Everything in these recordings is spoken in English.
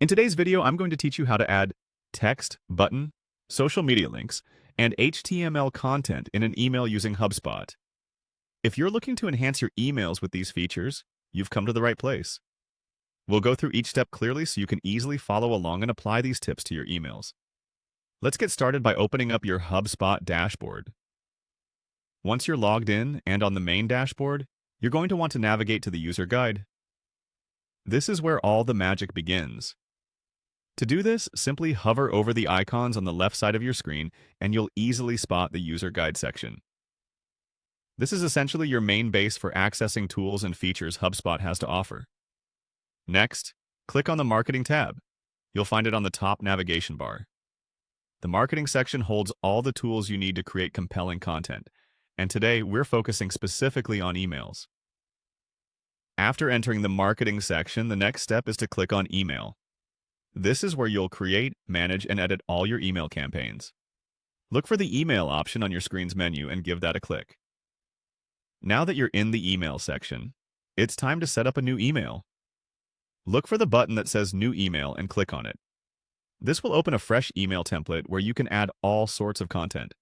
In today's video, I'm going to teach you how to add text, button, social media links, and HTML content in an email using HubSpot. If you're looking to enhance your emails with these features, you've come to the right place. We'll go through each step clearly so you can easily follow along and apply these tips to your emails. Let's get started by opening up your HubSpot dashboard. Once you're logged in and on the main dashboard, you're going to want to navigate to the user guide. This is where all the magic begins. To do this, simply hover over the icons on the left side of your screen and you'll easily spot the user guide section. This is essentially your main base for accessing tools and features HubSpot has to offer. Next, click on the Marketing tab. You'll find it on the top navigation bar. The Marketing section holds all the tools you need to create compelling content, and today we're focusing specifically on emails. After entering the Marketing section, the next step is to click on Email. This is where you'll create, manage, and edit all your email campaigns. Look for the Email option on your screen's menu and give that a click. Now that you're in the Email section, it's time to set up a new email. Look for the button that says New Email and click on it. This will open a fresh email template where you can add all sorts of content.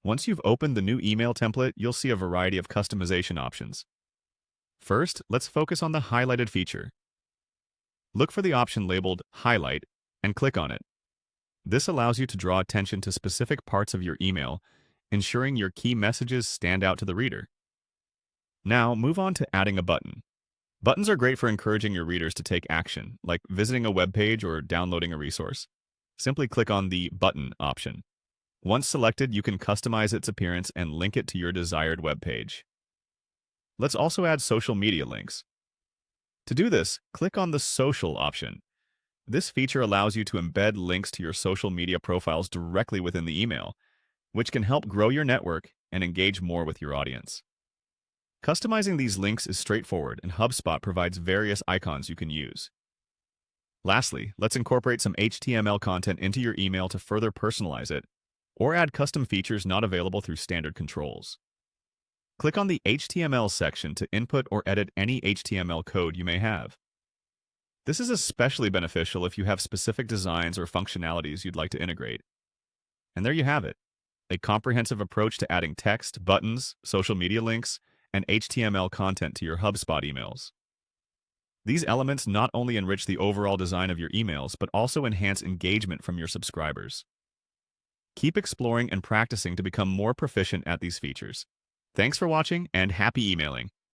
Once you've opened the new email template, you'll see a variety of customization options. First, let's focus on the highlighted feature. Look for the option labeled Highlight and click on it. This allows you to draw attention to specific parts of your email, ensuring your key messages stand out to the reader. Now, move on to adding a button. Buttons are great for encouraging your readers to take action, like visiting a web page or downloading a resource. Simply click on the Button option. Once selected, you can customize its appearance and link it to your desired web page. Let's also add social media links. To do this, click on the Social option. This feature allows you to embed links to your social media profiles directly within the email, which can help grow your network and engage more with your audience. Customizing these links is straightforward, and HubSpot provides various icons you can use. Lastly, let's incorporate some HTML content into your email to further personalize it, or add custom features not available through standard controls. Click on the HTML section to input or edit any HTML code you may have. This is especially beneficial if you have specific designs or functionalities you'd like to integrate. And there you have it, a comprehensive approach to adding text, buttons, social media links, and HTML content to your HubSpot emails. These elements not only enrich the overall design of your emails, but also enhance engagement from your subscribers. Keep exploring and practicing to become more proficient at these features. Thanks for watching and happy emailing.